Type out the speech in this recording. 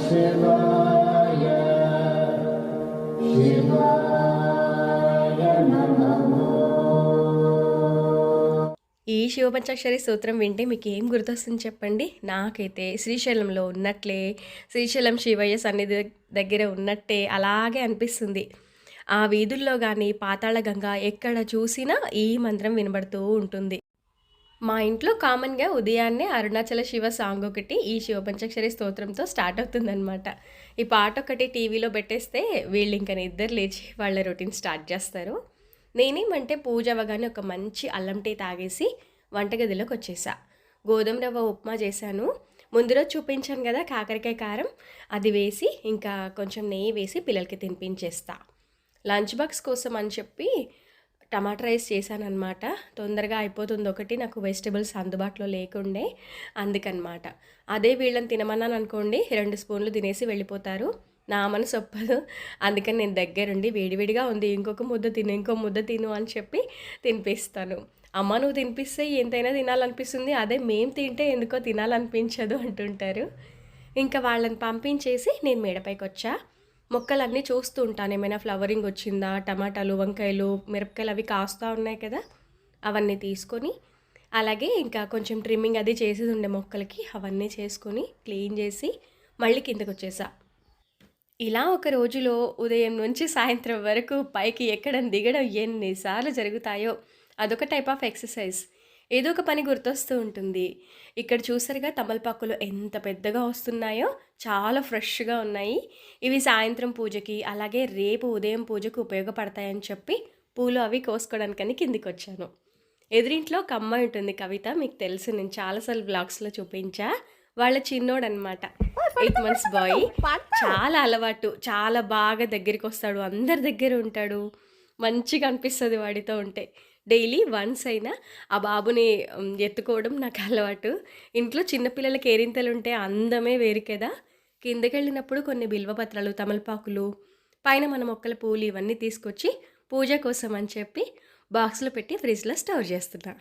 శివాయ శివాయ నమః. ఈ శివపంచాక్షరి స్తోత్రం వింటే మీకు ఏం గుర్తొస్తుంది చెప్పండి? నాకైతే శ్రీశైలంలో ఉన్నట్లే, శ్రీశైలం శివయ్య సన్నిధి దగ్గర ఉన్నట్టే అలాగే అనిపిస్తుంది. ఆ వీధుల్లో గానీ, పాతాళగంగ ఎక్కడ చూసినా ఈ మంత్రం వినబడుతూ ఉంటుంది. మా ఇంట్లో కామన్‌గా ఉదయాన్నే అరుణాచల శివ సాంగ్ ఒకటి ఈ శివపంచాక్షరి స్తోత్రంతో స్టార్ట్ అవుతుందనమాట. ఈ పాట ఒకటి టీవీలో పెట్టేస్తే వీళ్ళింక నిద్ర లేచి వాళ్ళ రొటీన్ స్టార్ట్ చేస్తారు. నేనేమంటే పూజ అవ్వగానే ఒక మంచి అల్లం టీ తాగేసి వంటగదిలోకొచ్చేసా. గోధుమ రవ్వ ఉప్మా చేశాను. ముందు రోజు చూపించాను గదా కాకరకాయ కారం, అది వేసి ఇంకా కొంచెం నెయ్యి వేసి పిల్లలకి తినిపించేస్తా. లంచ్ బాక్స్ కోసం అని చెప్పి టమాటా రైస్ చేశాననమాట. తొందరగా అయిపోతుంది ఒకటి, నాకు వెజిటబుల్స్ అందుబాటులో లేకుండే అందుకనమాట. అదే వీళ్ళని తినమన్నాననుకోండి 2 స్పూన్లు తినేసి వెళ్ళిపోతారు. నా మనసు ఒప్పదు. అందుకని నేను దగ్గరుండి వేడివేడిగా ఉంది, ఇంకొక ముద్ద తిను, ఇంకో ముద్ద తిను అని చెప్పి తినిపిస్తాను. అమ్మ నువ్వు తినిపిస్తే ఎంతైనా తినాలనిపిస్తుంది, అదే మేము తింటే ఎందుకో తినాలనిపించదు అంటుంటారు. ఇంకా వాళ్ళని పంపించేసి నేను మేడపైకొచ్చా. మొక్కలన్నీ చూస్తూ ఉంటాను, ఏమైనా ఫ్లవరింగ్ వచ్చిందా, టమాటాలు, వంకాయలు, మిరపకాయలు అవి కాస్తా ఉన్నాయి కదా, అవన్నీ తీసుకొని అలాగే ఇంకా కొంచెం ట్రిమ్మింగ్ అది చేసేది ఉండే మొక్కలకి, అవన్నీ చేసుకొని క్లీన్ చేసి మళ్ళీ కిందకొచ్చేసా. ఇలా ఒక రోజులో ఉదయం నుంచి సాయంత్రం వరకు పైకి ఎక్కడం, దిగడం ఎన్నిసార్లు జరుగుతాయో. అదొక టైప్ ఆఫ్ ఎక్సర్సైజ్. ఏదో ఒక పని గుర్తొస్తూ ఉంటుంది. ఇక్కడ చూసారుగా తమలపాకులు ఎంత పెద్దగా వస్తున్నాయో, చాలా ఫ్రెష్‌గా ఉన్నాయి. ఇవి సాయంత్రం పూజకి, అలాగే రేపు ఉదయం పూజకు ఉపయోగపడతాయని చెప్పి పూలు అవి కోసుకోవడానికని కిందికొచ్చాను. ఎదురింట్లో ఒక అమ్మాయి ఉంటుంది కవిత, మీకు తెలుసు, నేను చాలా సార్లు వ్లాగ్స్‌లో చూపించా. వాళ్ళ చిన్నోడనమాట. 8 మంత్స్ బాయ్. చాలా అలవాటు. చాలా బాగా దగ్గరికొస్తాడు. అందరి దగ్గర ఉంటాడు. మంచిగా అనిపిస్తది వాడితో ఉంటే. డైలీ వన్స్ అయినా ఆ బాబుని ఎత్తుకోవడం నాకు అలవాటు. ఇంట్లో చిన్న పిల్లల కేరింతలుంటే అందమే వేరు కదా! కిందకెళ్ళినప్పుడు కొన్ని బిల్వ పత్రాలు, తమలపాకులు, పైన మన మొక్కల పూలు ఇవన్నీ తీసుకొచ్చి పూజ కోసం అని చెప్పి బాక్స్‌లో పెట్టి ఫ్రిడ్జ్‌లో స్టోర్ చేస్తున్నా.